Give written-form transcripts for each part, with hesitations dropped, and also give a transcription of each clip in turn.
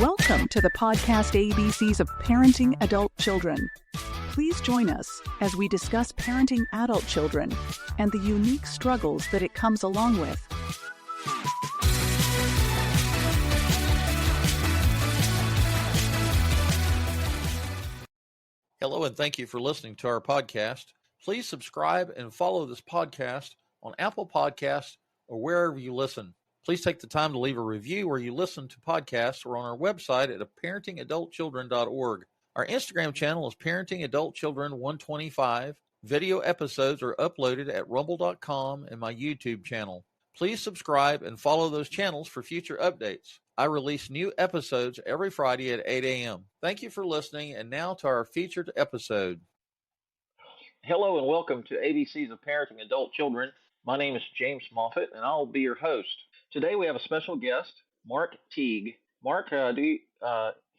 Welcome to the podcast ABCs of Parenting Adult Children. Please join us as we discuss parenting adult children and the unique struggles that it comes along with. Hello, and thank you for listening to our podcast. Please subscribe and follow this podcast on Apple Podcasts or wherever you listen. Please take the time to leave a review where you listen to podcasts or on our website at parentingadultchildren.org. Our Instagram channel is parentingadultchildren125. Video episodes are uploaded at rumble.com and my YouTube channel. Please subscribe and follow those channels for future updates. I release new episodes every Friday at 8 a.m. Thank you for listening, and now to our featured episode. Hello and welcome to ABCs of Parenting Adult Children. My name is James Moffitt, and I'll be your host. Today we have a special guest, Mark Teague. Mark, do you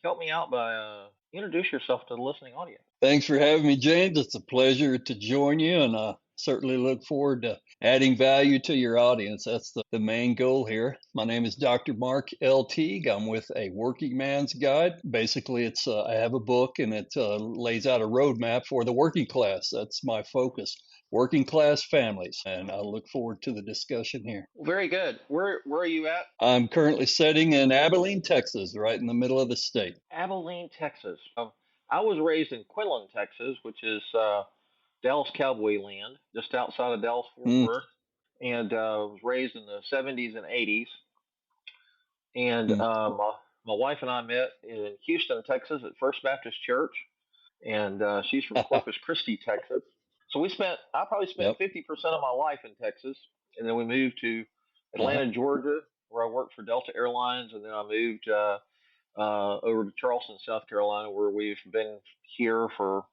help me out by introduce yourself to the listening audience? Thanks for having me, James. It's a pleasure to join you, and I certainly look forward to adding value to your audience. That's the main goal here. My name is Dr. Mark L. Teague. I'm with A Working Man's Guide. Basically, it's I have a book, and it lays out a roadmap for the working class. That's my focus. Working class families, and I look forward to the discussion here. Very good. Where are you at? I'm currently sitting in Abilene, Texas, right in the middle of the state. Abilene, Texas. I was raised in Quinlan, Texas, which is Dallas Cowboy land, just outside of Dallas Fort Worth, and was raised in the 70s and 80s. And my wife and I met in Houston, Texas, at First Baptist Church, and she's from Corpus Christi, Texas. So I probably spent 50% of my life in Texas, and then we moved to Atlanta, Georgia, where I worked for Delta Airlines, and then I moved over to Charleston, South Carolina, where we've been here for,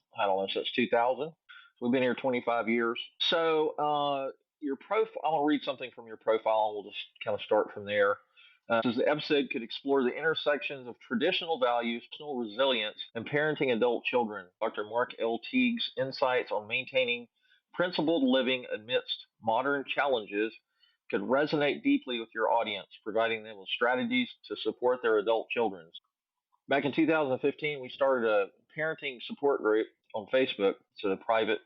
since 2000. We've been here 25 years. So your profile, I want to read something from your profile, and we'll just kind of start from there. It says the episode could explore the intersections of traditional values, personal resilience, and parenting adult children. Dr. Mark L. Teague's insights on maintaining principled living amidst modern challenges could resonate deeply with your audience, providing them with strategies to support their adult children. Back in 2015, we started a parenting support group on Facebook. It's a private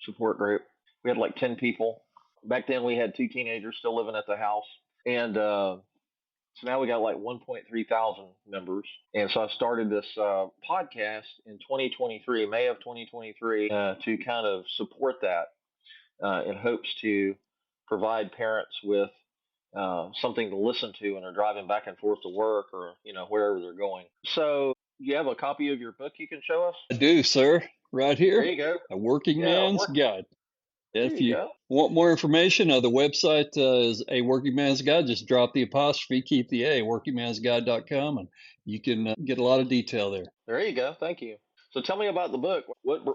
support group. We had like 10 people. Back then, we had 2 teenagers still living at the house. And so now we got like 1.3 thousand members. And so I started this podcast in 2023, May of 2023, to kind of support that in hopes to provide parents with something to listen to when they're driving back and forth to work or, wherever they're going. So you have a copy of your book you can show us? I do, sir. Right here. There you go. A Working Man's Guide. If you go. want more information, the website is A Working Man's Guide. Just drop the apostrophe, keep the A, workingmansguide.com, and you can get a lot of detail there. There you go. Thank you. So tell me about the book. What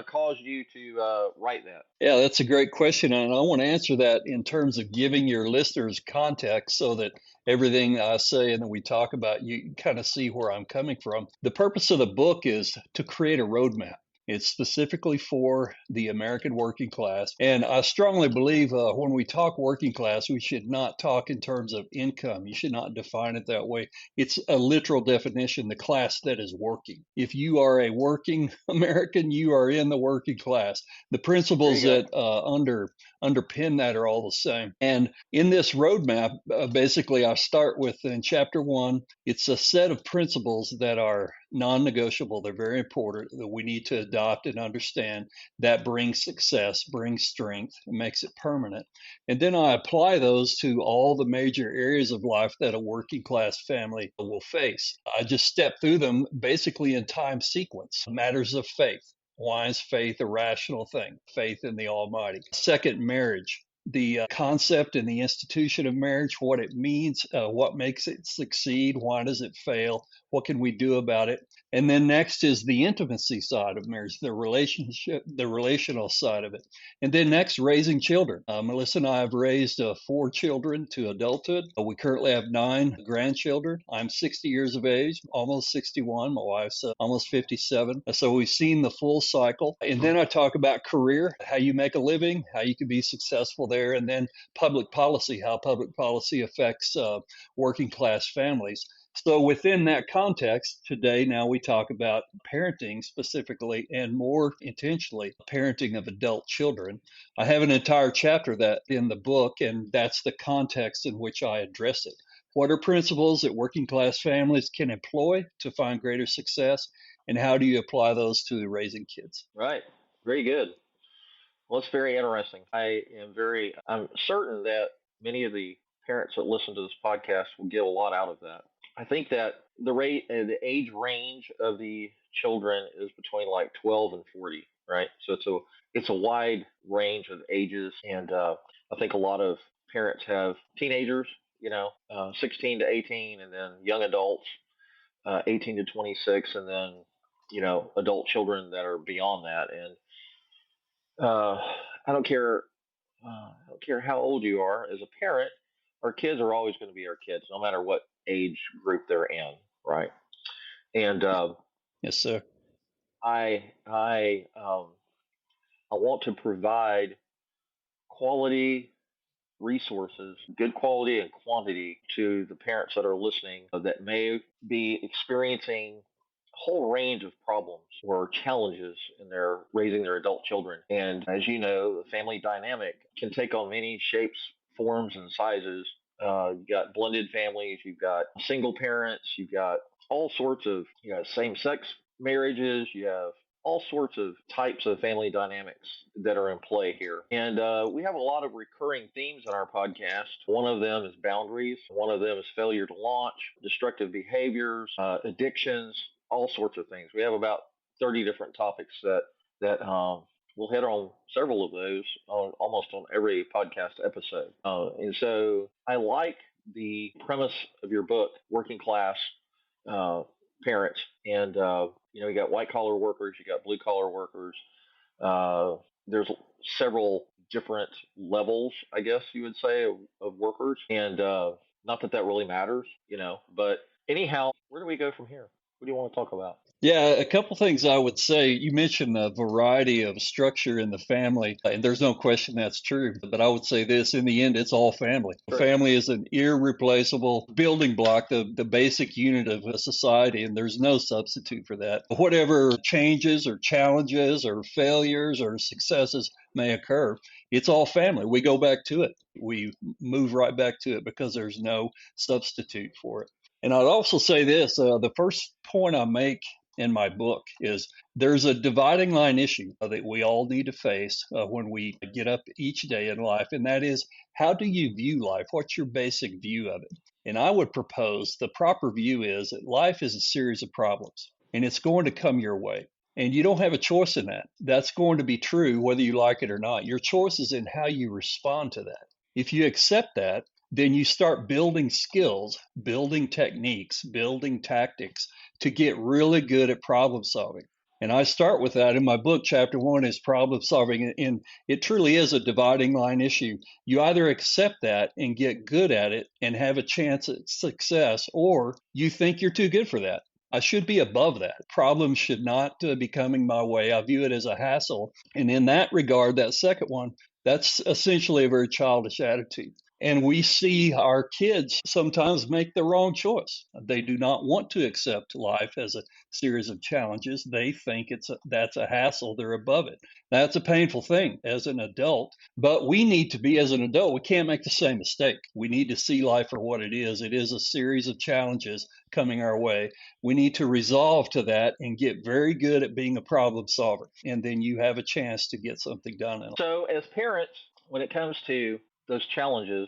caused you to write that? Yeah, that's a great question, and I want to answer that in terms of giving your listeners context so that everything I say and that we talk about, you kind of see where I'm coming from. The purpose of the book is to create a roadmap. It's specifically for the American working class. And I strongly believe when we talk working class, we should not talk in terms of income. You should not define it that way. It's a literal definition, the class that is working. If you are a working American, you are in the working class. The principles that underpin that are all the same. And in this roadmap, basically, I start with in chapter 1, it's a set of principles that are non-negotiable. They're very important that we need to adopt and understand. That brings success, brings strength, and makes it permanent. And then I apply those to all the major areas of life that a working class family will face. I just step through them basically in time sequence. Matters of faith. Why is faith a rational thing? Faith in the Almighty. Second, marriage. The concept and the institution of marriage, what it means, what makes it succeed, why does it fail, what can we do about it? And then next is the intimacy side of marriage, the relationship, the relational side of it. And then next, raising children. Melissa and I have raised 4 children to adulthood. We currently have 9 grandchildren. I'm 60 years of age, almost 61. My wife's almost 57. So we've seen the full cycle. And then I talk about career, how you make a living, how you can be successful there, and then public policy, how public policy affects working class families. So within that context, today now we talk about parenting specifically and more intentionally parenting of adult children. I have an entire chapter that in the book, and that's the context in which I address it. What are principles that working class families can employ to find greater success, and how do you apply those to raising kids? Right. Very good. Well, it's very interesting. I'm certain that many of the parents that listen to this podcast will get a lot out of that. I think that the age range of the children is between like 12 and 40, right? So it's a wide range of ages, and I think a lot of parents have teenagers, 16 to 18, and then young adults, 18 to 26, and then adult children that are beyond that, and uh, I don't care. I don't care how old you are. As a parent, our kids are always going to be our kids, no matter what age group they're in, right? And Yes, sir. I I um, I want to provide quality resources, good quality and quantity, to the parents that are listening that may be experiencing a whole range of problems or challenges in their raising their adult children. And as you know, the family dynamic can take on many shapes, forms, and sizes. You've got blended families, you've got single parents, you've got all sorts of, same sex marriages, you have all sorts of types of family dynamics that are in play here. And we have a lot of recurring themes in our podcast. One of them is boundaries, one of them is failure to launch, destructive behaviors, addictions, all sorts of things. We have about 30 different topics that we'll hit on several of those on almost on every podcast episode. And so I like the premise of your book, Working Class uh, Parents. And, you got white collar workers, you got blue collar workers. Uh, there's several different levels, I guess you would say, of workers. And not that that really matters, but anyhow, where do we go from here? What do you want to talk about? Yeah, a couple things I would say. You mentioned a variety of structure in the family, and there's no question that's true. But I would say this, in the end, it's all family. Sure. Family is an irreplaceable building block, the basic unit of a society, and there's no substitute for that. Whatever changes or challenges or failures or successes may occur, it's all family. We go back to it. We move right back to it because there's no substitute for it. And I'd also say this, the first point I make in my book is there's a dividing line issue that we all need to face when we get up each day in life, and that is, how do you view life? What's your basic view of it? And I would propose the proper view is that life is a series of problems, and it's going to come your way. And you don't have a choice in that. That's going to be true whether you like it or not. Your choice is in how you respond to that. If you accept that, then you start building skills, building techniques, building tactics to get really good at problem solving. And I start with that in my book. Chapter 1 is problem solving, and it truly is a dividing line issue. You either accept that and get good at it and have a chance at success, or you think you're too good for that. I should be above that. Problems should not be coming my way. I view it as a hassle. And in that regard, that second one, that's essentially a very childish attitude. And we see our kids sometimes make the wrong choice. They do not want to accept life as a series of challenges. They think that's a hassle. They're above it. That's a painful thing as an adult. But we need to be, as an adult, we can't make the same mistake. We need to see life for what it is. It is a series of challenges coming our way. We need to resolve to that and get very good at being a problem solver. And then you have a chance to get something done. So, as parents, when it comes to those challenges,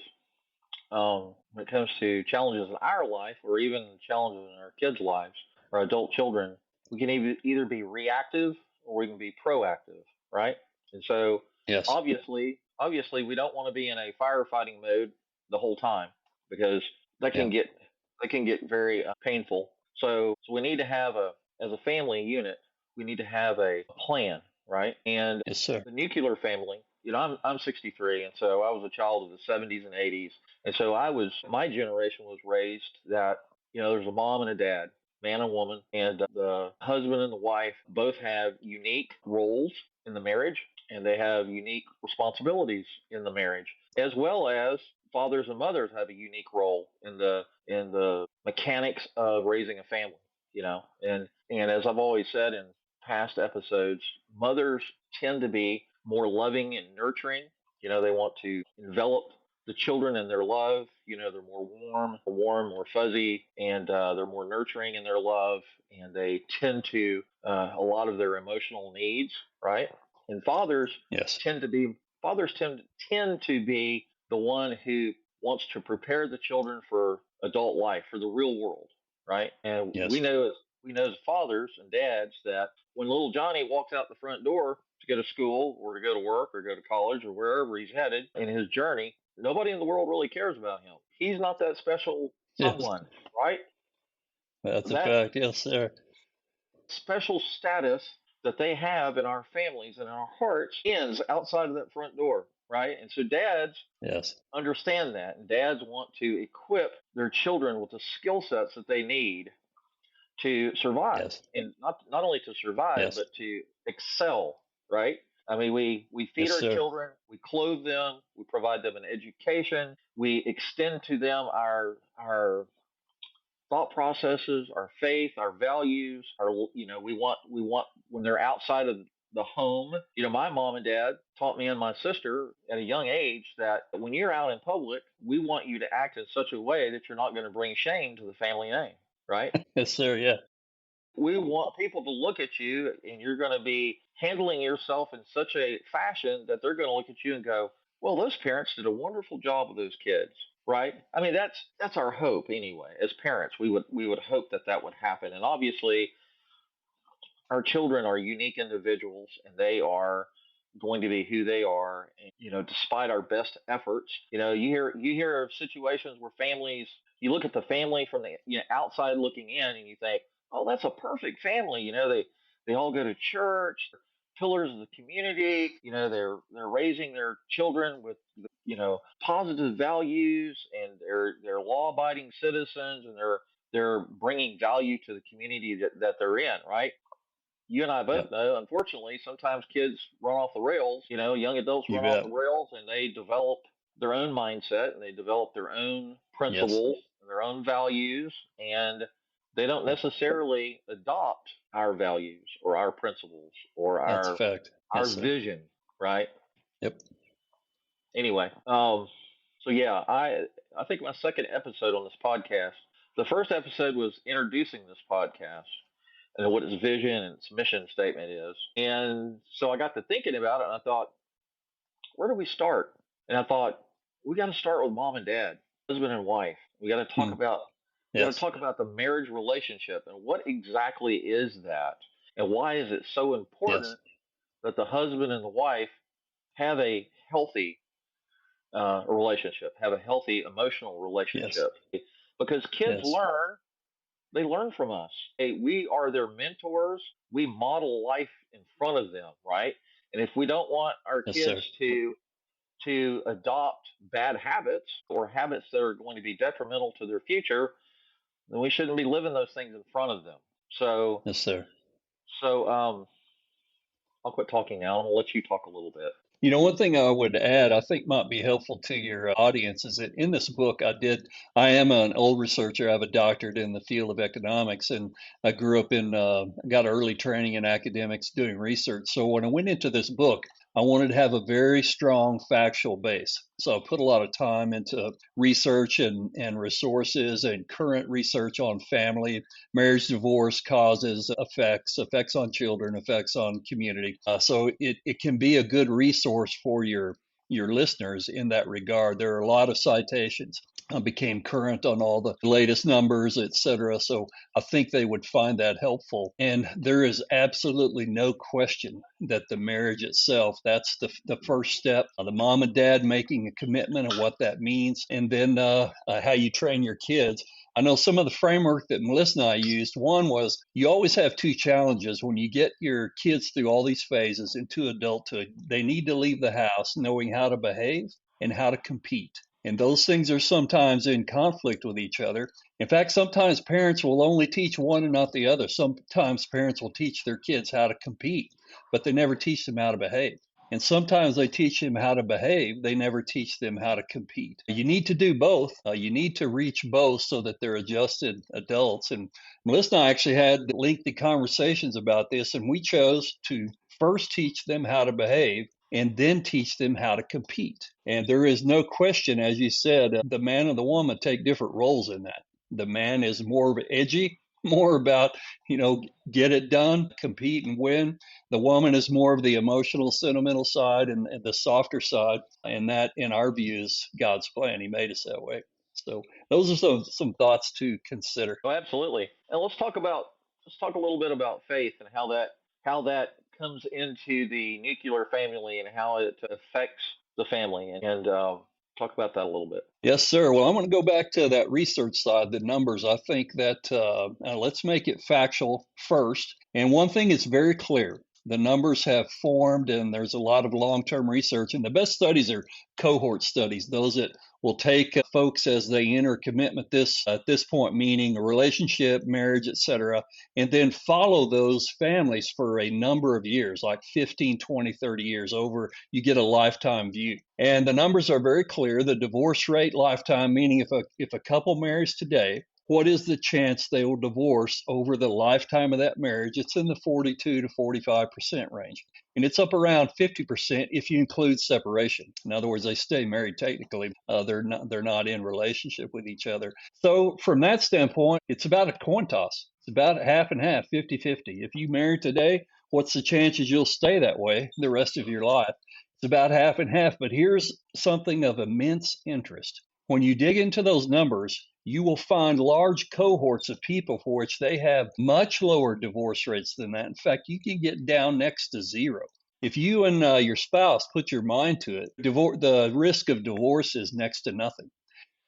when it comes to challenges in our life or even challenges in our kids' lives, our adult children, we can either be reactive or we can be proactive, right? And so, Yes. obviously, we don't want to be in a firefighting mode the whole time because that can Yeah. get very painful. So we need to have as a family unit, we need to have a plan, right? And Yes, sir. the nuclear family, I'm 63, and so I was a child of the 70s and 80s, and so my generation was raised that there's a mom and a dad, man and woman, and the husband and the wife both have unique roles in the marriage, and they have unique responsibilities in the marriage, as well as fathers and mothers have a unique role in the mechanics of raising a family, and as I've always said in past episodes, mothers tend to be more loving and nurturing. They want to envelop the children in their love. They're more warm, more fuzzy, and they're more nurturing in their love, and they tend to a lot of their emotional needs, right? And Yes. tend to be fathers tend to be the one who wants to prepare the children for adult life, for the real world, right? And Yes. we know as fathers and dads that when little Johnny walks out the front door to go to school or to go to work or go to college or wherever he's headed in his journey, nobody in the world really cares about him. He's not that special Yes. someone, right? That's a That fact. Yes, sir. special status that they have in our families and in our hearts ends outside of that front door, right? And so dads Yes. understand that, and dads want to equip their children with the skill sets that they need to survive, Yes. and not only to survive Yes. but to excel, right? I mean, we feed Yes, our sir. children, we clothe them, we provide them an education, we extend to them our thought processes, our faith, our values, we want when they're outside of the home. My mom and dad taught me and my sister at a young age that when you're out in public, we want you to act in such a way that you're not going to bring shame to the family name, right? Yes, sir. Yeah. We want people to look at you and you're going to be handling yourself in such a fashion that they're going to look at you and go, well, those parents did a wonderful job with those kids, right? I mean, that's our hope anyway. As parents, we would hope that that would happen. And obviously, our children are unique individuals and they are going to be who they are, and despite our best efforts. You hear of situations where families, you look at the family from the outside looking in and you think, oh, that's a perfect family. They all go to church, pillars of the community. They're raising their children with positive values, and they're law abiding citizens, and they're bringing value to the community that they're in, right? You and I both Yep. know, unfortunately, sometimes kids run off the rails. Young adults You run off bet. the rails and they develop their own mindset and they develop their own Yes. principles and their own values, and they don't necessarily adopt our values or our principles or That's a our fact. our Yes, sir. vision, right? Yep. Anyway, so yeah, I think my second episode on this podcast. The first episode was introducing this podcast and what its vision and its mission statement is. And so I got to thinking about it, and I thought, where do we start? And I thought, we got to start with mom and dad, husband and wife. We got to talk Hmm. about we got to Yes. talk about the marriage relationship and what exactly is that, and why is it so Yes. important that the husband and the wife have a healthy relationship, have a healthy emotional Yes. relationship, because kids Yes. learn. They learn from us. Hey, we are their mentors. We model life in front of them, right? And if we don't want our Yes, kids sir. to adopt bad habits or habits that are going to be detrimental to their future, then we shouldn't be living those things in front of them. So, Yes, sir. so I'll quit talking now. I'm gonna let you talk a little bit. One thing I would add, I think might be helpful to your audience is that in this book, I am an old researcher. I have a doctorate in the field of economics, and I grew up got early training in academics doing research. So when I went into this book, I wanted to have a very strong factual base. So I put a lot of time into research and resources and current research on family, marriage, divorce, causes, effects on children, effects on community. So it can be a good resource for your listeners in that regard. There are a lot of citations. I became current on all the latest numbers, et cetera. So I think they would find that helpful. And there is absolutely no question that the marriage itself, that's the first step. The mom and dad making a commitment and what that means, and then how you train your kids. I know some of the framework that Melissa and I used. One was you always have two challenges when you get your kids through all these phases into adulthood. They need to leave the house knowing how to behave and how to compete. And those things are sometimes in conflict with each other. In fact, sometimes parents will only teach one and not the other. Sometimes parents will teach their kids how to compete, but they never teach them how to behave. And sometimes they teach them how to behave. They never teach them how to compete. You need to do both. You need to reach both so that they're adjusted adults. And Melissa and I actually had lengthy conversations about this, and we chose to first teach them how to behave and then teach them how to compete. And there is no question, as you said, the man and the woman take different roles in that. The man is more edgy, more about, get it done, compete and win. The woman is more of the emotional, sentimental side and the softer side. And that, in our view, is God's plan. He made us that way. So those are some thoughts to consider. Oh, absolutely. And let's talk a little bit about faith and how that comes into the nuclear family and how it affects the family, and talk about that a little bit. Yes, sir. Well, I'm going to go back to that research side, the numbers. I think that let's make it factual first. And one thing is very clear. The numbers have formed, and there's a lot of long-term research. And the best studies are cohort studies, those that will take folks as they enter commitment at this point, meaning a relationship, marriage, etc., and then follow those families for a number of years, like 15, 20, 30 years over. You get a lifetime view. And the numbers are very clear. The divorce rate lifetime, meaning if a couple marries today, what is the chance they will divorce over the lifetime of that marriage? It's in the 42 to 45% range. And it's up around 50% if you include separation. In other words, they stay married technically. They're not in relationship with each other. So from that standpoint, it's about a coin toss. It's about half and half, 50-50. If you marry today, what's the chances you'll stay that way the rest of your life? It's about half and half. But here's something of immense interest. When you dig into those numbers, you will find large cohorts of people for which they have much lower divorce rates than that. In fact, you can get down next to zero. If you and your spouse put your mind to it, the risk of divorce is next to nothing.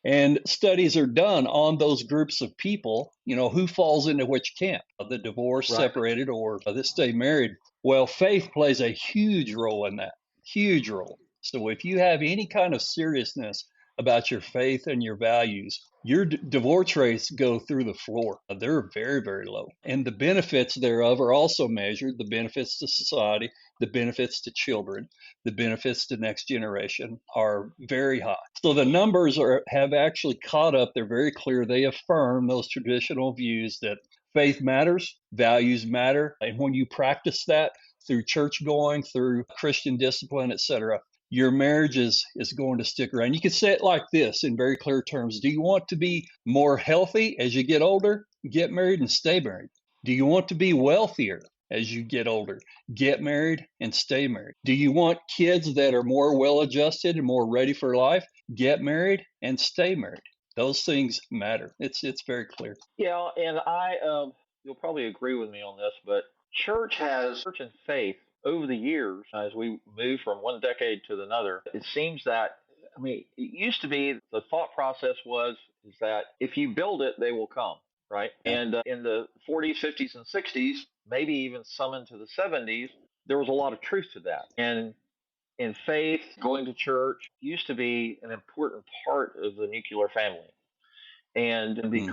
And studies are done on those groups of people, who falls into which camp, the divorced, Right. separated, or that stay married. Well, faith plays a huge role in that, huge role. So if you have any kind of seriousness about your faith and your values, your divorce rates go through the floor. They're very, very low. And the benefits thereof are also measured, the benefits to society, the benefits to children, the benefits to next generation are very high. So the numbers have actually caught up. They're very clear. They affirm those traditional views that faith matters, values matter, and when you practice that through church going, through Christian discipline, etc., your marriage is going to stick around. You could say it like this in very clear terms. Do you want to be more healthy as you get older? Get married and stay married. Do you want to be wealthier as you get older? Get married and stay married. Do you want kids that are more well adjusted and more ready for life? Get married and stay married. Those things matter. It's very clear. Yeah, and you'll probably agree with me on this, but church and faith over the years, as we move from one decade to another, it seems that, I mean, it used to be the thought process is that if you build it, they will come, right? Yeah. And in the 40s, 50s, and 60s, maybe even some into the 70s, there was a lot of truth to that. And in faith, going to church used to be an important part of the nuclear family. And Mm-hmm.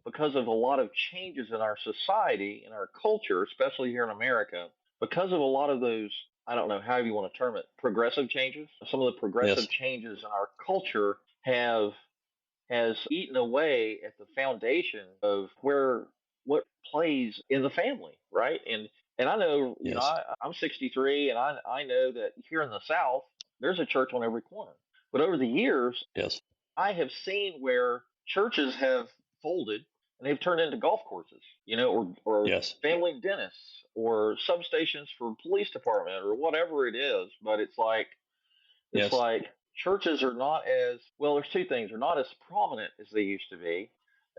because of a lot of changes in our society, in our culture, especially here in America, because of a lot of those, I don't know how you want to term it, progressive changes. Some of the Yes. progressive changes in our culture has eaten away at the foundation of what plays in the family, right? And I know, Yes. I'm 63, and I know that here in the South, there's a church on every corner. But over the years, Yes. I have seen where churches have folded and they've turned into golf courses, or Yes. family dentists or substations for police department or whatever it is. But it's Yes. like churches are not as well. There's two things: they're not as prominent as they used to be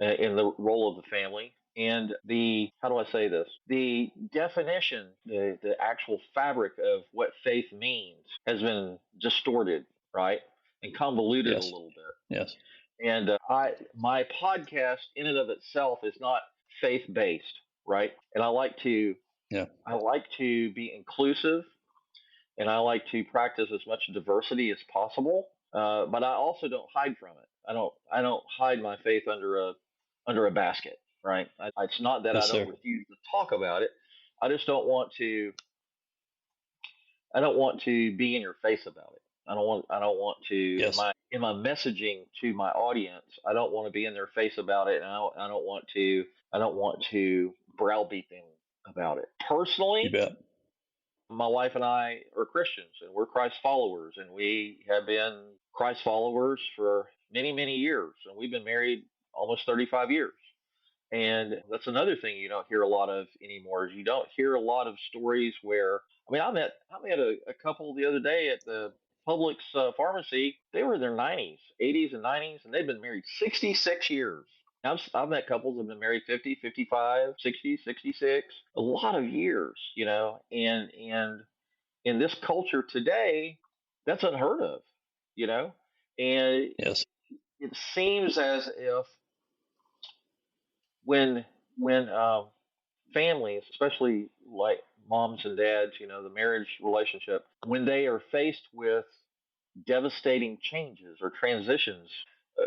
in the role of the family. And the how do I say this? The definition, the actual fabric of what faith means has been distorted, right, and convoluted a Yes. little bit. Yes. And my podcast in and of itself is not faith based, right? And Yeah. I like to be inclusive, and I like to practice as much diversity as possible. But I also don't hide from it. I don't hide my faith under a basket, right? It's not that I Yes, don't sir. refuse to talk about it. I just don't want to I don't want to be in your face about it. I don't want to Yes. in my messaging to my audience. I don't want to be in their face about it, and I don't want to browbeat them about it. You Personally, bet. my wife and I are Christians, and we're Christ followers, and we have been Christ followers for many, many years, and we've been married almost 35 years. And that's another thing you don't hear a lot of anymore. Is you don't hear a lot of stories where, I mean, I met a couple the other day at the Publix pharmacy. They were in their 90s, 80s, and 90s, and they've been married 66 years. I've met couples that have been married 50, 55, 60, 66, a lot of years, and in this culture today, that's unheard of, you know, and Yes. it seems as if when when families, especially like moms and dads, the marriage relationship, when they are faced with devastating changes or transitions.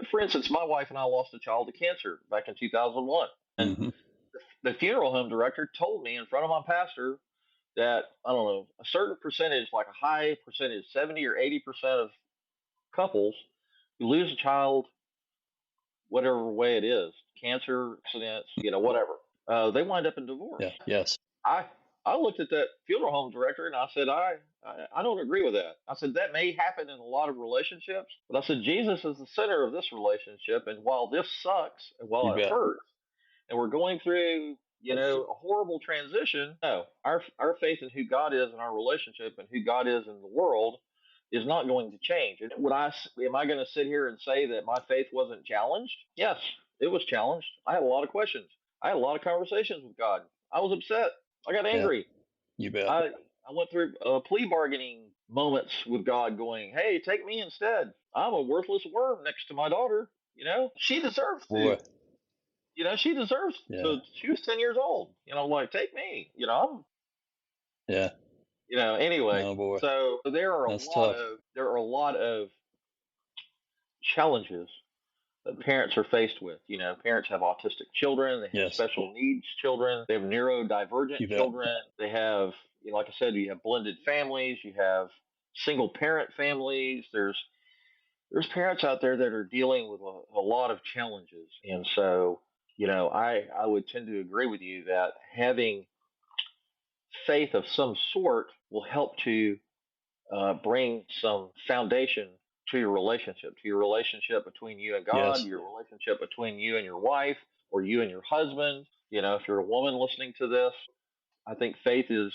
For instance, my wife and I lost a child to cancer back in 2001. And Hmm. the funeral home director told me in front of my pastor that, I don't know, a certain percentage, like a high percentage, 70 or 80% of couples who lose a child, whatever way it is, cancer, accidents, whatever, they wind up in divorce. Yeah. Yes. I I looked at that funeral home director and I said, I don't agree with that. I said that may happen in a lot of relationships, but I said Jesus is the center of this relationship, and while this sucks and while You it bet. hurts, and we're going through a horrible transition, no, our faith in who God is in our relationship and who God is in the world is not going to change. And am I going to sit here and say that my faith wasn't challenged? Yes, it was challenged. I had a lot of questions. I had a lot of conversations with God. I was upset. I got Yeah. angry. You bet. I went through plea bargaining moments with God, going, "Hey, take me instead. I'm a worthless worm next to my daughter. She deserves to. Boy. She deserves Yeah. to. She was 10 years old. Like take me. Yeah. Anyway. Oh boy. So That's tough. there are a lot of challenges that parents are faced with. Parents have autistic children, they have Yes. special needs children, they have neurodivergent You bet. children, they have, like I said, you have blended families, you have single parent families. There's parents out there that are dealing with a lot of challenges, and so I would tend to agree with you that having faith of some sort will help to bring some foundation to your relationship between you and God, Yes. your relationship between you and your wife, or you and your husband. If you're a woman listening to this, I think faith is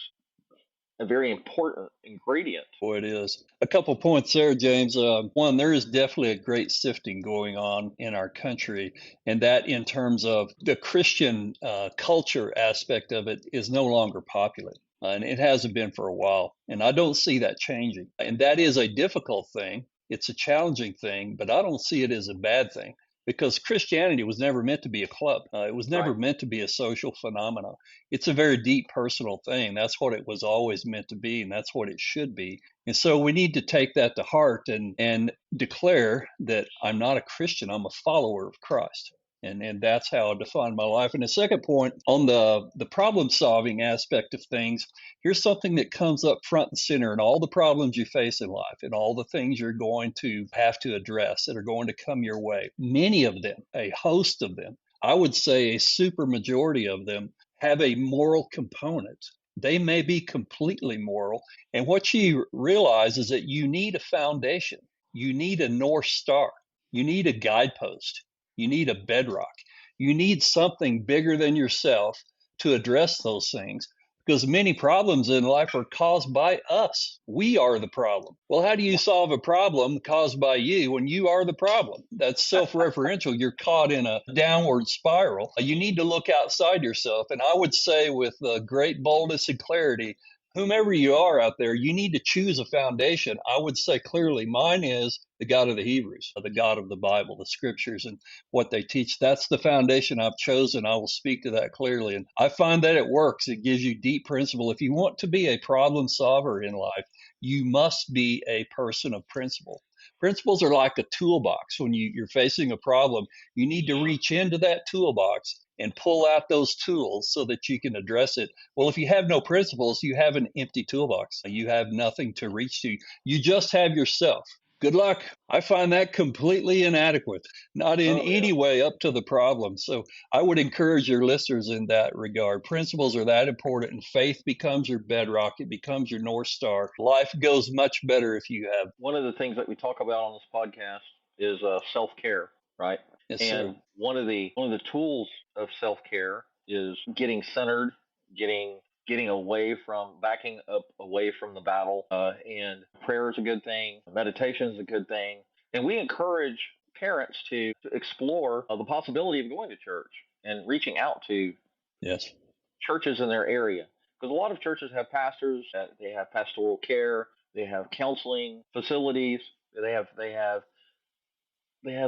a very important ingredient. Boy, it is. A couple points there, James. One, there is definitely a great sifting going on in our country, and that in terms of the Christian culture aspect of it is no longer popular. And it hasn't been for a while. And I don't see that changing. And that is a difficult thing. It's a challenging thing, but I don't see it as a bad thing because Christianity was never meant to be a club. It was never Right. meant to be a social phenomenon. It's a very deep personal thing. That's what it was always meant to be, and that's what it should be. And so we need to take that to heart and declare that I'm not a Christian, I'm a follower of Christ. And that's how I define my life. And the second point on the problem solving aspect of things, here's something that comes up front and center in all the problems you face in life and all the things you're going to have to address that are going to come your way. Many of them, a host of them, I would say a super majority of them have a moral component. They may be completely moral. And what you realize is that you need a foundation. You need a North Star. You need a guidepost. You need a bedrock. You need something bigger than yourself to address those things because many problems in life are caused by us. We are the problem. Well, how do you solve a problem caused by you when you are the problem? That's self referential. You're caught in a downward spiral. You need to look outside yourself. And I would say, with great boldness and clarity, whomever you are out there, you need to choose a foundation. I would say clearly, mine is the God of the Hebrews, the God of the Bible, the scriptures, and what they teach. That's the foundation I've chosen. I will speak to that clearly. And I find that it works. It gives you deep principle. If you want to be a problem solver in life, you must be a person of principle. Principles are like a toolbox. When you're facing a problem, you need to reach into that toolbox and pull out those tools so that you can address it. Well, if you have no principles, you have an empty toolbox. You have nothing to reach to. You just have yourself. Good luck. I find that completely inadequate, not in any way up to the problem. So I would encourage your listeners in that regard. Principles are that important, and faith becomes your bedrock. It becomes your North Star. Life goes much better if you have. One of the things that we talk about on this podcast is self-care, right? Yes, And sir. one of the tools of self-care is getting centered, getting away from backing up away from the battle. And prayer is a good thing. Meditation is a good thing. And we encourage parents to explore the possibility of going to church and reaching out to Yes. churches in their area. Because a lot of churches have pastors, they have pastoral care, they have counseling facilities, they have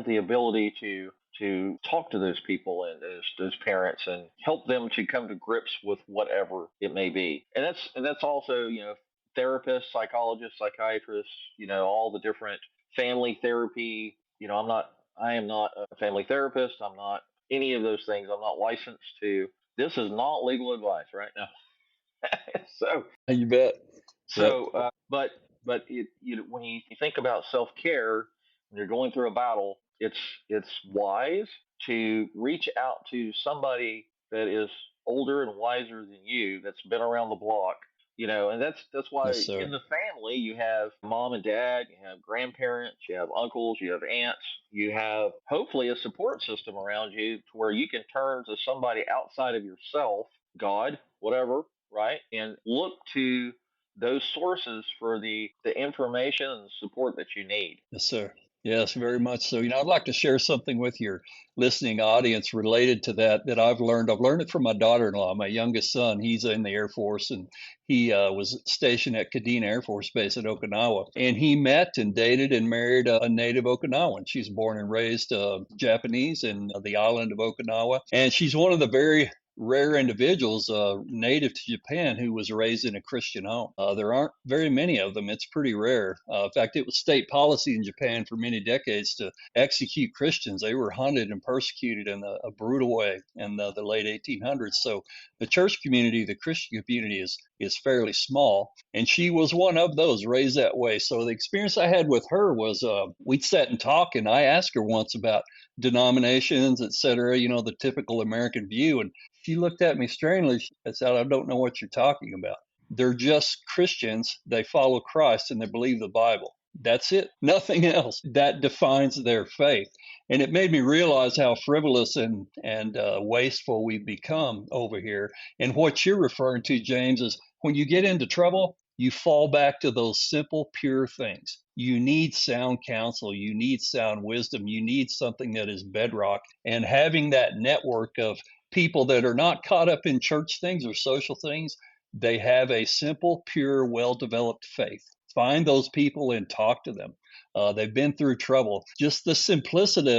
the ability to talk to those people and those parents and help them to come to grips with whatever it may be. And that's also, therapists, psychologists, psychiatrists, all the different family therapy. I am not a family therapist. I'm not any of those things. I'm not licensed to. This is not legal advice right now. so You bet. Yep. when you think about self care, when you're going through a battle, it's wise to reach out to somebody that is older and wiser than you, that's been around the block. And that's why Yes, sir. in the family you have mom and dad, you have grandparents, you have uncles, you have aunts, you have hopefully a support system around you to where you can turn to somebody outside of yourself, God, whatever, right? And look to those sources for the information and the support that you need. Yes, sir. Yes, very much so. I'd like to share something with your listening audience related to that I've learned. I've learned it from my daughter-in-law, my youngest son. He's in the Air Force, and he was stationed at Kadena Air Force Base in Okinawa. And he met and dated and married a native Okinawan. She's born and raised Japanese in the island of Okinawa. And she's one of the very rare individuals native to Japan who was raised in a Christian home. There aren't very many of them. It's pretty rare. In fact, it was state policy in Japan for many decades to execute Christians. They were hunted and persecuted in a brutal way in the late 1800s. So the church community, the Christian community is fairly small. And she was one of those raised that way. So the experience I had with her was we'd sit and talk, and I asked her once about denominations, et cetera, the typical American view. And she looked at me strangely. She said, I don't know what you're talking about. They're just Christians. They follow Christ and they believe the Bible. That's it. Nothing else. That defines their faith. And it made me realize how frivolous and wasteful we've become over here. And what you're referring to, James, is when you get into trouble, you fall back to those simple, pure things. You need sound counsel. You need sound wisdom. You need something that is bedrock. And having that network of people that are not caught up in church things or social things, they have a simple, pure, well-developed faith. Find those people and talk to them. They've been through trouble. Just the simplicity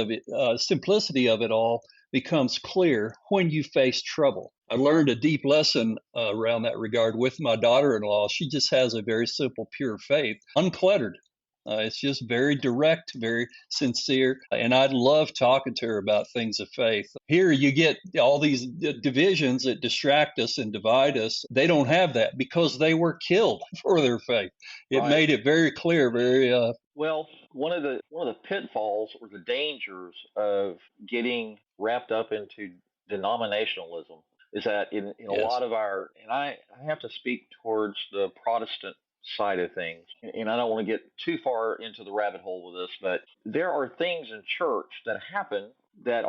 of it all becomes clear when you face trouble. I learned a deep lesson around that regard with my daughter-in-law. She just has a very simple, pure faith, uncluttered. It's just very direct, very sincere, and I love talking to her about things of faith. Here you get all these divisions that distract us and divide us. They don't have that because they were killed for their faith. It Right. made it very clear, very Well, one of the pitfalls or the dangers of getting wrapped up into denominationalism is that in a yes, lot of and I have to speak towards the Protestant side of things, and I don't want to get too far into the rabbit hole with this, but there are things in church that happen that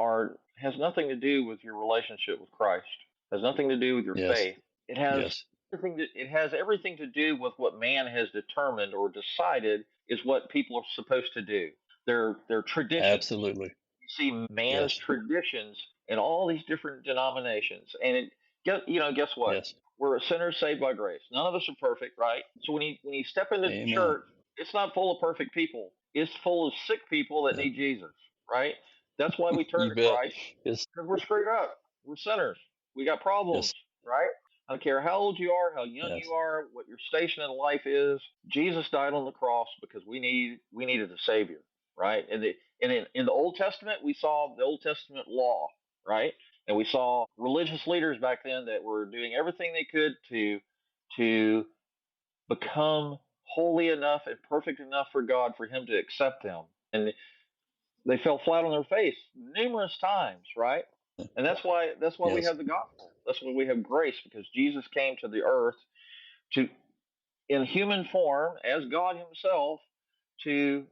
has nothing to do with your relationship with Christ, has nothing to do with your yes, faith. It has yes, it has everything to do with what man has determined or decided is what people are supposed to do. Their traditions. absolutely. You see man's Yes, traditions in all these different denominations, and guess what? yes. We're sinners saved by grace. None of us are perfect, right? So when you step into the Amen. church, it's not full of perfect people. It's full of sick people that Yeah, need Jesus, right? That's why we turn you to bet. Christ, Yes, because we're screwed up. We're sinners. We got problems, yes. right? I don't care how old you are, how young Yes. you are, what your station in life is. Jesus died on the cross because we needed a savior, right? And in the Old Testament, we saw the Old Testament law, right? And we saw religious leaders back then that were doing everything they could to become holy enough and perfect enough for God for Him to accept them. And they fell flat on their face numerous times, right? And that's why we Yes. have the gospel. That's why we have grace, because Jesus came to the earth to in human form as God Himself to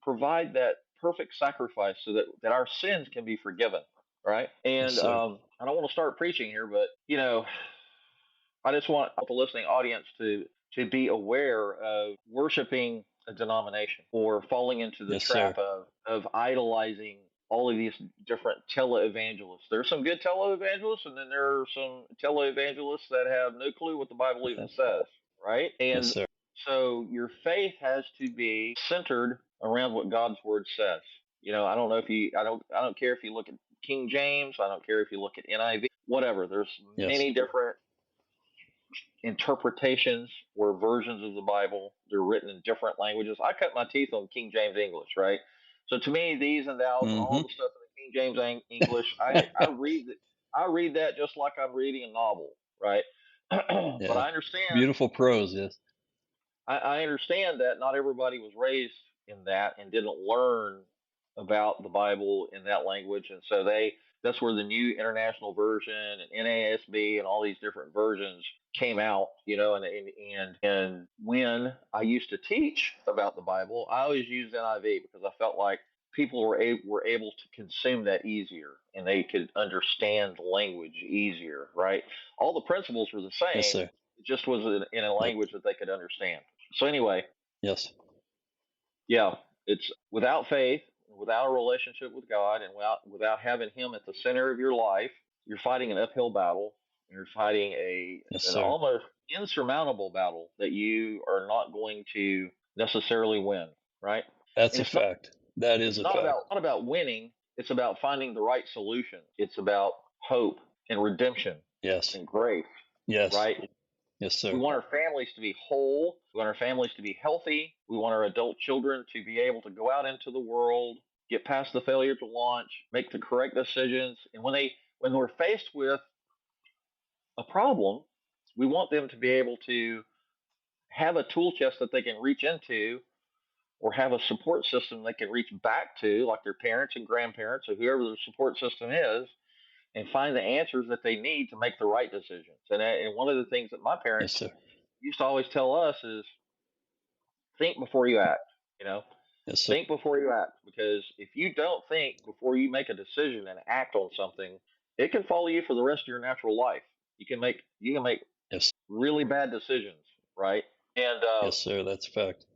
provide that perfect sacrifice so that our sins can be forgiven, right? Yes, And sir. I don't want to start preaching here, but I just want the listening audience to be aware of worshiping a denomination or falling into the Yes, sir. trap of idolizing all of these different televangelists. There's some good televangelists, and then there are some televangelists that have no clue what the Bible even says, right? Yes, And sir. so your faith has to be centered around what God's word says. I don't know if you I don't care if you look at King James, I don't care if you look at NIV, whatever. There's Yes. many different interpretations or versions of the Bible. They're written in different languages. I cut my teeth on King James English, right? So to me, these and thous and all Mm-hmm. the stuff in the King James English, I read that just like I'm reading a novel, right? But Yeah. I understand Beautiful prose. Yes. I understand that not everybody was raised in that and didn't learn about the Bible in that language, and so that's where the New International Version and NASB and all these different versions came out, and when I used to teach about the Bible, I always used NIV because I felt like people were able to consume that easier and they could understand the language easier, right? All the principles were the Yes, same, sir. it just was in a Yep. language that they could understand. So anyway, Yes. yeah, it's without faith, without a relationship with God, and without having Him at the center of your life, you're fighting an uphill battle. You're fighting Yes, an sir. almost insurmountable battle that you are not going to necessarily win, right? That's And a fact. That is a fact. not about winning. It's about finding the right solution. It's about hope and redemption Yes. and grace, Yes. right? Yes, We sir. want our families to be whole. We want our families to be healthy. We want our adult children to be able to go out into the world, get past the failure to launch, make the correct decisions. And when we're faced with a problem, we want them to be able to have a tool chest that they can reach into or have a support system they can reach back to, like their parents and grandparents or whoever their support system is, and find the answers that they need to make the right decisions. And one of the things that my Yes, parents sir. used to always tell us is think before you act. You know, Yes, sir. think before you act, because if you don't think before you make a decision and act on something, it can follow you for the rest of your natural life. You can make Yes. really bad decisions, right? And Yes, sir. That's a fact.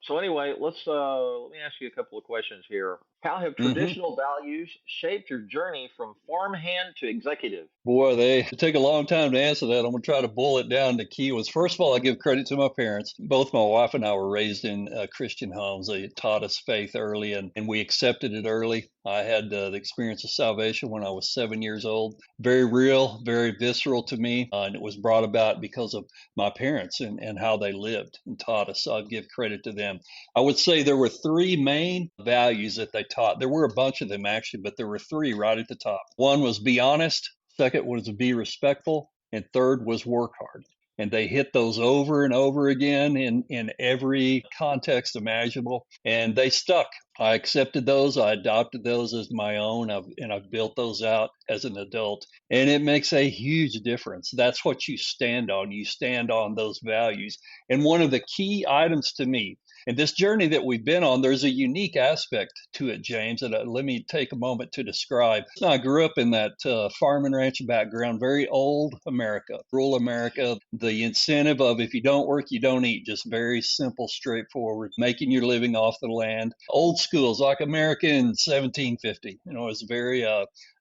so anyway, let me ask you a couple of questions here. How have Mm-hmm. traditional values shaped your journey from farmhand to executive? Boy, they take a long time to answer that. I'm going to try to boil it down. The key was, first of all, I give credit to my parents. Both my wife and I were raised in Christian homes. They taught us faith early, and we accepted it early. I had the experience of salvation when I was 7 years old. Very real, very visceral to me. And it was brought about because of my parents and how they lived and taught us. So I give credit to them. I would say there were three main values that they taught. There were a bunch of them, actually, but there were three right at the top. One was be honest. Second was to be respectful, and third was work hard. And they hit those over and over again in every context imaginable, and they stuck. I accepted those. I adopted those as my own, and I've built those out as an adult. And it makes a huge difference. That's what you stand on. You stand on those values. And one of the key items to me, and this journey that we've been on, there's a unique aspect to it, James, and let me take a moment to describe. I grew up in that farm and ranch background, very old America, rural America. The incentive of if you don't work, you don't eat, just very simple, straightforward, making your living off the land. Old schools like America in 1750, it was very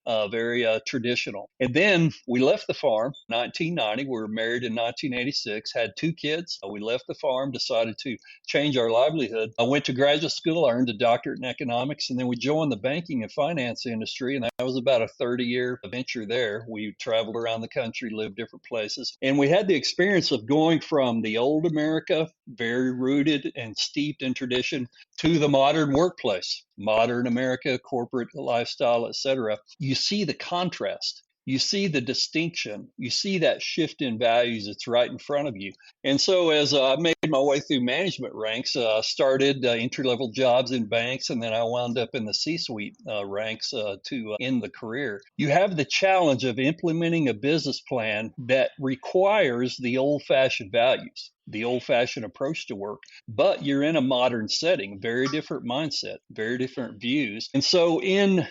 very traditional. And then we left the farm 1990. We were married in 1986, had 2 kids. We left the farm, decided to change our livelihood. I went to graduate school, I earned a doctorate in economics, and then we joined the banking and finance industry. And that was about a 30-year venture there. We traveled around the country, lived different places. And we had the experience of going from the old America, very rooted and steeped in tradition, to the modern workplace, modern America, corporate lifestyle, etc. You see the contrast. You see the distinction. You see that shift in values that's right in front of you. And so as I made my way through management ranks, I started entry-level jobs in banks, and then I wound up in the C-suite ranks to end the career. You have the challenge of implementing a business plan that requires the old-fashioned values, the old-fashioned approach to work, but you're in a modern setting, very different mindset, very different views. And so in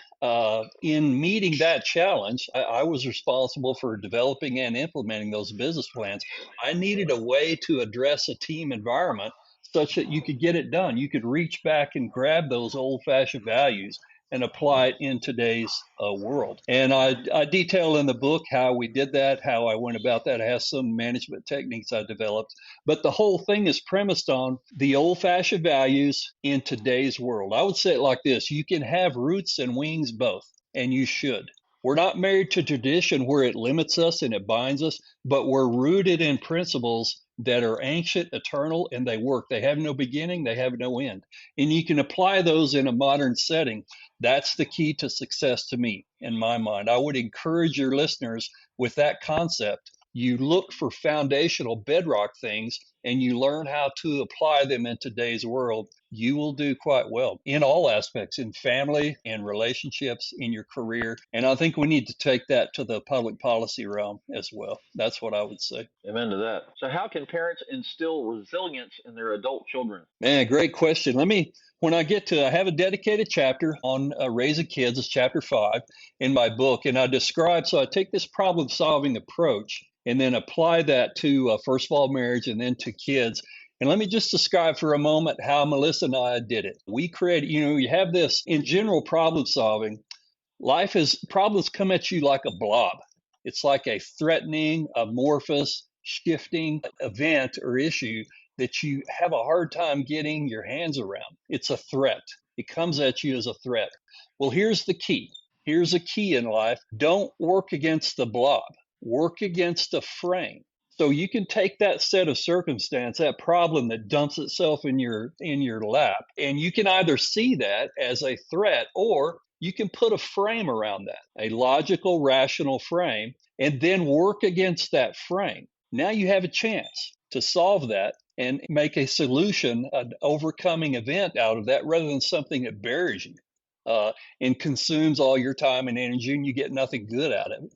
meeting that challenge, I was responsible for developing and implementing those business plans. I needed a way to address a team environment such that you could get it done. You could reach back and grab those old-fashioned values and apply it in today's world. And I detail in the book how we did that, how I went about that. I have some management techniques I developed. But the whole thing is premised on the old-fashioned values in today's world. I would say it like this: you can have roots and wings both, and you should. We're not married to tradition where it limits us and it binds us, but we're rooted in principles that are ancient, eternal, and they work. They have no beginning, they have no end. And you can apply those in a modern setting. That's the key to success to me, in my mind. I would encourage your listeners with that concept. You look for foundational bedrock things and you learn how to apply them in today's world. You will do quite well in all aspects, in family, in relationships, in your career. And I think we need to take that to the public policy realm as well. That's what I would say. Amen to that. So, how can parents instill resilience in their adult children? Man, great question. When I have a dedicated chapter on raising kids, it's chapter 5 in my book, and I take this problem solving approach and then apply that to, first of all, marriage and then to kids. And let me just describe for a moment how Melissa and I did it. We created, you have this in general problem solving. Problems come at you like a blob. It's like a threatening, amorphous, shifting event or issue that you have a hard time getting your hands around. It's a threat. It comes at you as a threat. Well, here's the key. Here's a key in life. Don't work against the blob. Work against the frame. So you can take that set of circumstance, that problem that dumps itself in your lap, and you can either see that as a threat, or you can put a frame around that, a logical, rational frame, and then work against that frame. Now you have a chance to solve that and make a solution, an overcoming event out of that, rather than something that buries you and consumes all your time and energy, and you get nothing good out of it.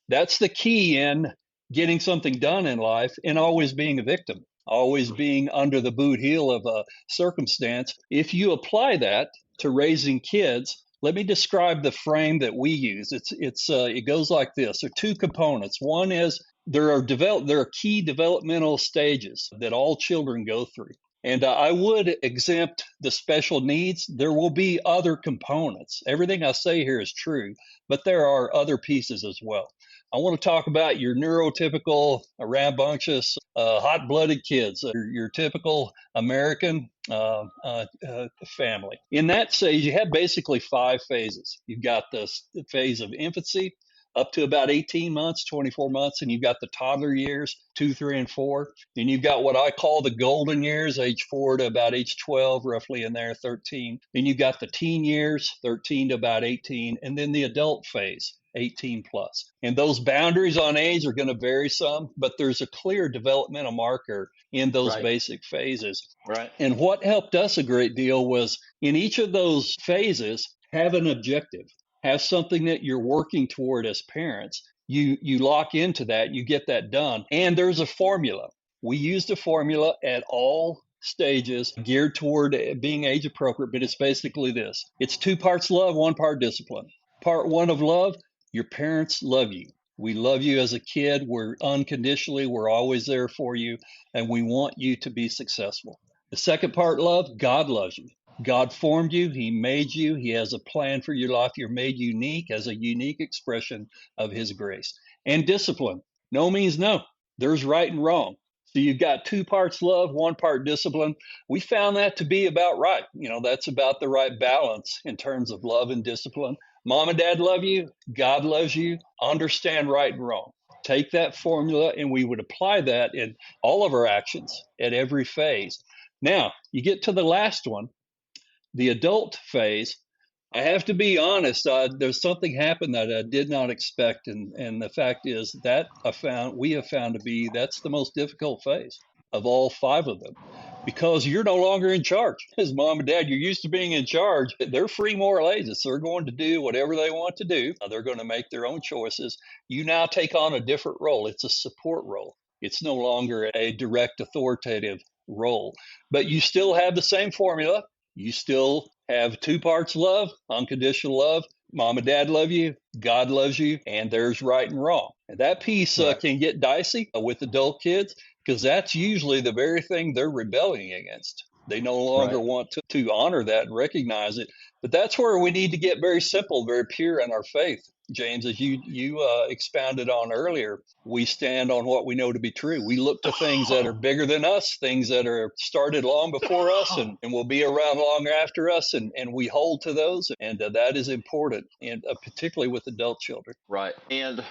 That's the key in getting something done in life, and always being a victim, always being under the boot heel of a circumstance. If you apply that to raising kids, let me describe the frame that we use. It goes like this. There are 2 components. One is there are key developmental stages that all children go through. And I would exempt the special needs. There will be other components. Everything I say here is true, but there are other pieces as well. I want to talk about your neurotypical, rambunctious, hot-blooded kids, your typical American family. In that stage, you have basically 5 phases. You've got the phase of infancy, up to about 18 months, 24 months, and you've got the toddler years, 2, 3, and 4. Then you've got what I call the golden years, age 4 to about age 12, roughly in there, 13. Then you've got the teen years, 13 to about 18, and then the adult phase, 18 plus. And those boundaries on age are going to vary some, but there's a clear developmental marker in those basic phases. Right. And what helped us a great deal was in each of those phases, have an objective. Have something that you're working toward as parents. You lock into that, you get that done. And there's a formula. We used a formula at all stages geared toward being age appropriate, but it's basically this. It's 2 parts love, 1 part discipline. Part 1 of love, your parents love you. We love you as a kid. We're unconditionally, we're always there for you, and we want you to be successful. The second part, love, God loves you. God formed you. He made you. He has a plan for your life. You're made unique as a unique expression of his grace. And discipline. No means no. There's right and wrong. So you've got 2 parts love, 1 part discipline. We found that to be about right. That's about the right balance in terms of love and discipline. Mom and dad love you. God loves you. Understand right and wrong. Take that formula and we would apply that in all of our actions at every phase. Now, you get to the last one, the adult phase. I have to be honest. There's something happened that I did not expect, and the fact is that we have found to be that's the most difficult phase of all 5 of them, because you're no longer in charge. As mom and dad, you're used to being in charge. They're free moral agents. They're going to do whatever they want to do. They're going to make their own choices. You now take on a different role. It's a support role. It's no longer a direct authoritative role, but you still have the same formula. You still have 2 parts love, unconditional love. Mom and dad love you, God loves you, and there's right and wrong. And that piece Right. can get dicey with adult kids, because that's usually the very thing they're rebelling against. They no longer Right. want to honor that and recognize it. But that's where we need to get very simple, very pure in our faith. James, as you expounded on earlier, we stand on what we know to be true. We look to things that are bigger than us, things that are started long before us and will be around long after us, and we hold to those, and that is important, and particularly with adult children. Right. And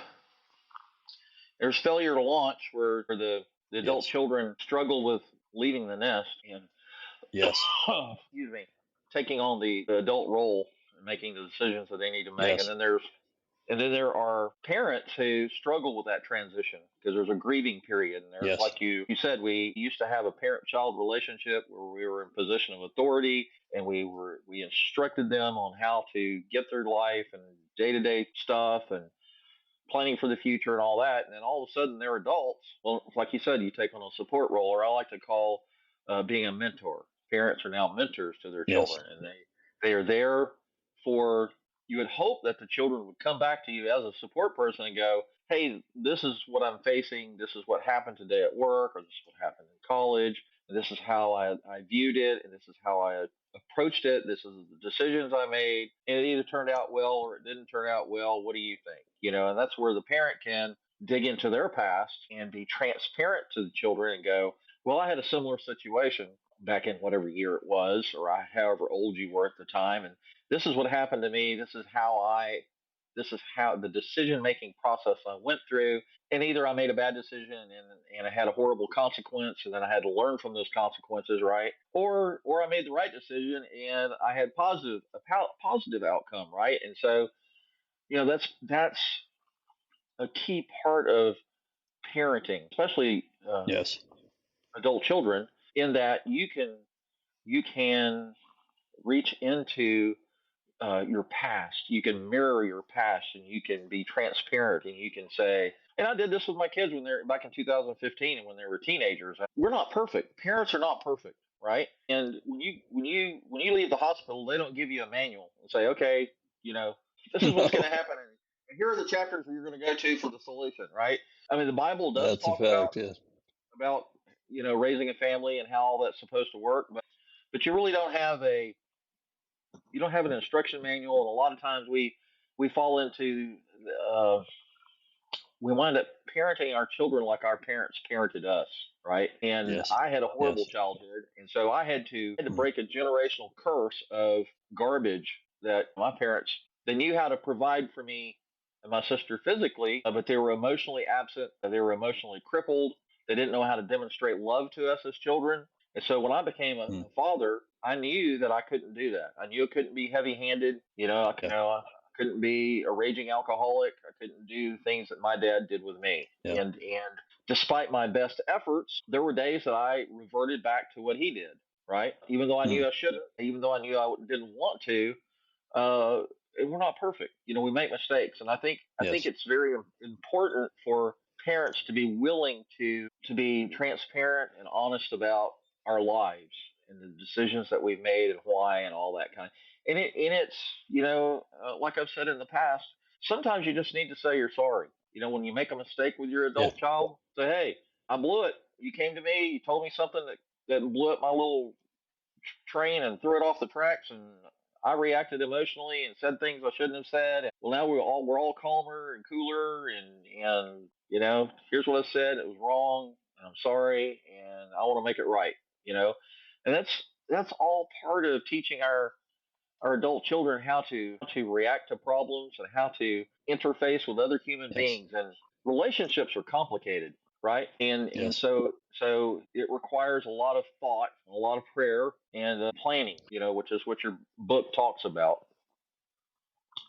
there's failure to launch where the adult Yes, children struggle with leaving the nest and yes, excuse me, taking on the adult role and making the decisions that they need to make. yes, And then there are parents who struggle with that transition because there's a grieving period. And there's, yes, like you said, we used to have a parent-child relationship where we were in position of authority and we instructed them on how to get their life and day-to-day stuff and planning for the future and all that. And then all of a sudden they're adults. Well, like you said, you take on a support role, or I like to call being a mentor. Parents are now mentors to their yes. children, and they are there for. You would hope that the children would come back to you as a support person and go, "Hey, this is what I'm facing. This is what happened today at work, or this is what happened in college. And this is how I viewed it, and this is how I approached it. This is the decisions I made. And it either turned out well or it didn't turn out well. What do you think?" And that's where the parent can dig into their past and be transparent to the children and go, "Well, I had a similar situation back in whatever year it was, or however old you were at the time, and this is what happened to me. This is how the decision making process I went through, and either I made a bad decision and I had a horrible consequence, and then I had to learn from those consequences, right? Or I made the right decision and I had positive outcome, right? And so that's a key part of parenting, especially Yes. adult children, in that you can reach into your past. You can mirror your past, and you can be transparent, and you can say. And I did this with my kids when they're back in 2015, and when they were teenagers. We're not perfect. Parents are not perfect, right? And when you leave the hospital, they don't give you a manual and say, okay, this is what's going No, to happen, and here are the chapters you're going to go to for the solution, right? I mean, the Bible does that's a talk about fact. Yes. about raising a family and how all that's supposed to work, but you really don't have an instruction manual, and a lot of times we fall into uh, we wind up parenting our children like our parents parented us, right? And Yes. I had a horrible Yes. childhood, and so I had to Mm. break a generational curse of garbage that my parents they knew how to provide for me and my sister physically, but they were emotionally absent. They were emotionally crippled. They didn't know how to demonstrate love to us as children. And so when I became a Mm. father, I knew that I couldn't do that. I knew I couldn't be heavy-handed. Yeah. I couldn't be a raging alcoholic. I couldn't do things that my dad did with me. Yeah. And despite my best efforts, there were days that I reverted back to what he did. Right, even though I Mm. knew I shouldn't, even though I knew I didn't want to, uh, we're not perfect. We make mistakes, and I think Yes. it's very important for parents to be willing to be transparent and honest about our lives and the decisions that we've made and why and all that kind of. And it's like I've said in the past, sometimes you just need to say you're sorry. When you make a mistake with your Yeah. adult child, say, "Hey, I blew it. You came to me, you told me something that blew up my little train and threw it off the tracks, and I reacted emotionally and said things I shouldn't have said. Well, now we're all calmer and cooler, and here's what I said. It was wrong, and I'm sorry, and I want to make it right. And that's all part of teaching our adult children how to react to problems and how to interface with other human Yes. beings. And relationships are complicated, right? And Yes. so it requires a lot of thought, a lot of prayer, and planning. Which is what your book talks about.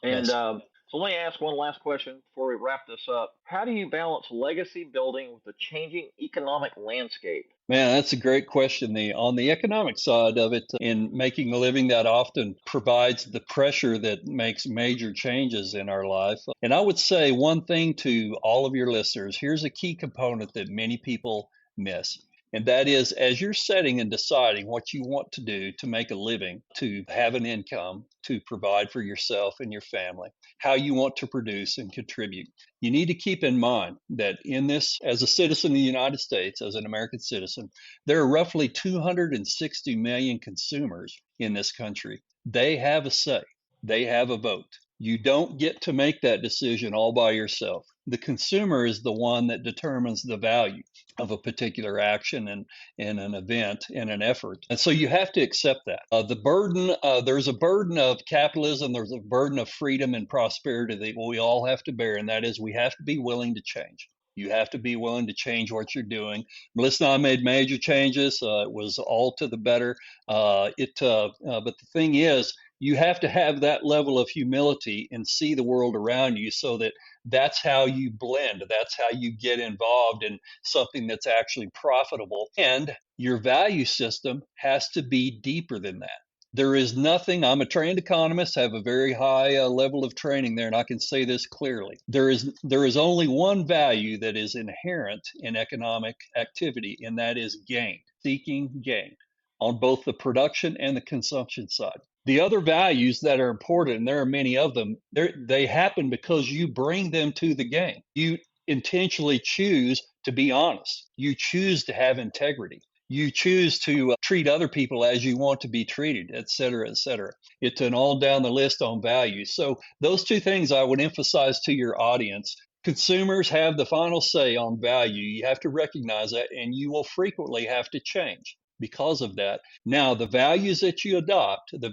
And Yes. so let me ask one last question before we wrap this up. How do you balance legacy building with the changing economic landscape? Man, that's a great question. On the economic side of it, in making a living, that often provides the pressure that makes major changes in our life. And I would say one thing to all of your listeners, here's a key component that many people miss. And that is, as you're setting and deciding what you want to do to make a living, to have an income, to provide for yourself and your family, how you want to produce and contribute, you need to keep in mind that in this, as a citizen of the United States, as an American citizen, there are roughly 260 million consumers in this country. They have a say, they have a vote. You don't get to make that decision all by yourself. The consumer is the one that determines the value of a particular action and an event and an effort. And so you have to accept that. There's a burden of capitalism, there's a burden of freedom and prosperity that we all have to bear, and that is we have to be willing to change. You have to be willing to change what you're doing. Melissa and I made major changes. It was all to the better. But the thing is, you have to have that level of humility and see the world around you so that that's how you blend. That's how you get involved in something that's actually profitable. And your value system has to be deeper than that. There is nothing, I'm a trained economist, have a very high level of training there, and I can say this clearly. There is only one value that is inherent in economic activity, and that is gain, seeking gain on both the production and the consumption side. The other values that are important, and there are many of them, they happen because you bring them to the game. You intentionally choose to be honest. You choose to have integrity. You choose to treat other people as you want to be treated, et cetera, et cetera. It's an all down the list on values. So those two things I would emphasize to your audience. Consumers have the final say on value. You have to recognize that, and you will frequently have to change because of that. Now, the values that you adopt, the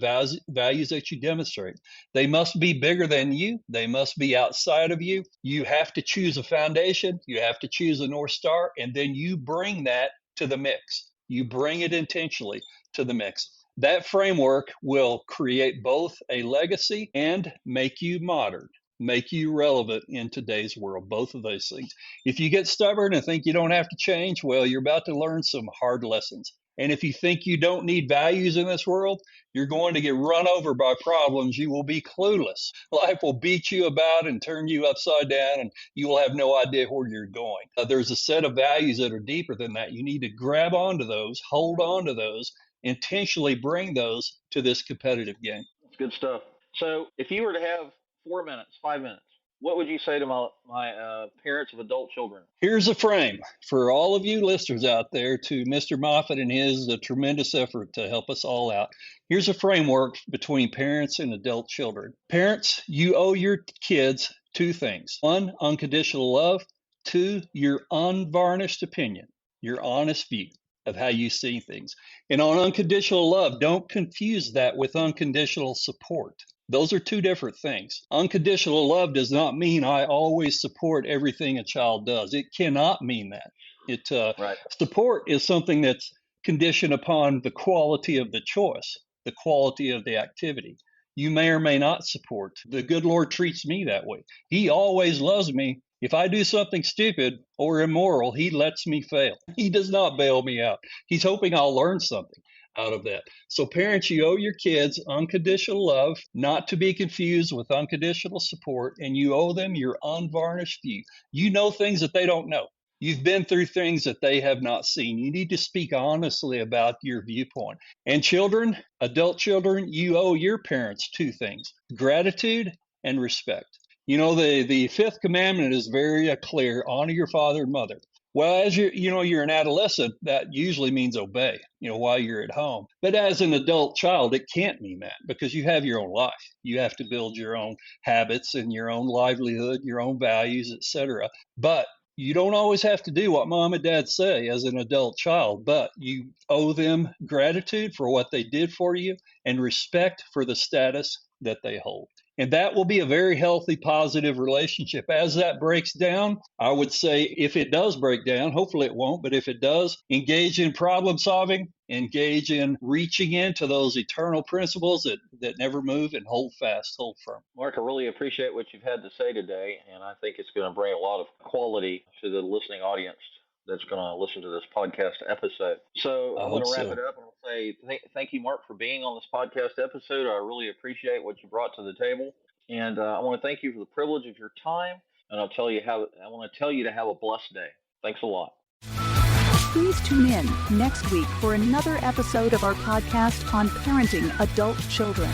values that you demonstrate, they must be bigger than you. They must be outside of you. You have to choose a foundation. You have to choose a North Star, and then you bring that to the mix. You bring it intentionally to the mix. That framework will create both a legacy and make you modern, make you relevant in today's world, both of those things. If you get stubborn and think you don't have to change, well, you're about to learn some hard lessons. And if you think you don't need values in this world, you're going to get run over by problems. You will be clueless. Life will beat you about and turn you upside down, and you will have no idea where you're going. There's a set of values that are deeper than that. You need to grab onto those, hold on to those, intentionally bring those to this competitive game. That's good stuff. So if you were to have 4 minutes, 5 minutes, what would you say to my parents of adult children? Here's a frame for all of you listeners out there, to Mr. Moffat and his tremendous effort to help us all out. Here's a framework between parents and adult children. Parents, you owe your kids two things. One, unconditional love. Two, your unvarnished opinion, your honest view of how you see things. And on unconditional love, don't confuse that with unconditional support. Those are two different things. Unconditional love does not mean I always support everything a child does. It cannot mean that. Right. Support is something that's conditioned upon the quality of the choice, the quality of the activity. You may or may not support. The good Lord treats me that way. He always loves me. If I do something stupid or immoral, he lets me fail. He does not bail me out. He's hoping I'll learn something out of that. So parents, you owe your kids unconditional love, not to be confused with unconditional support, and you owe them your unvarnished view. You know things that they don't know. You've been through things that they have not seen. You need to speak honestly about your viewpoint. And children, adult children, you owe your parents two things: gratitude and respect. You know, the fifth commandment is very clear: honor your father and mother. Well, as you're an adolescent, that usually means obey, while you're at home. But as an adult child, it can't mean that because you have your own life. You have to build your own habits and your own livelihood, your own values, etc. But you don't always have to do what mom and dad say as an adult child, but you owe them gratitude for what they did for you and respect for the status that they hold. And that will be a very healthy, positive relationship. As that breaks down, I would say if it does break down, hopefully it won't, but if it does, engage in problem solving, engage in reaching into those eternal principles that never move, and hold fast, hold firm. Mark, I really appreciate what you've had to say today, and I think it's going to bring a lot of quality to the listening audience that's going to listen to this podcast episode. So I'm going to wrap it up and I'll say thank you, Mark, for being on this podcast episode. I really appreciate what you brought to the table, and I want to thank you for the privilege of your time. And I want to tell you to have a blessed day. Thanks a lot. Please tune in next week for another episode of our podcast on parenting adult children.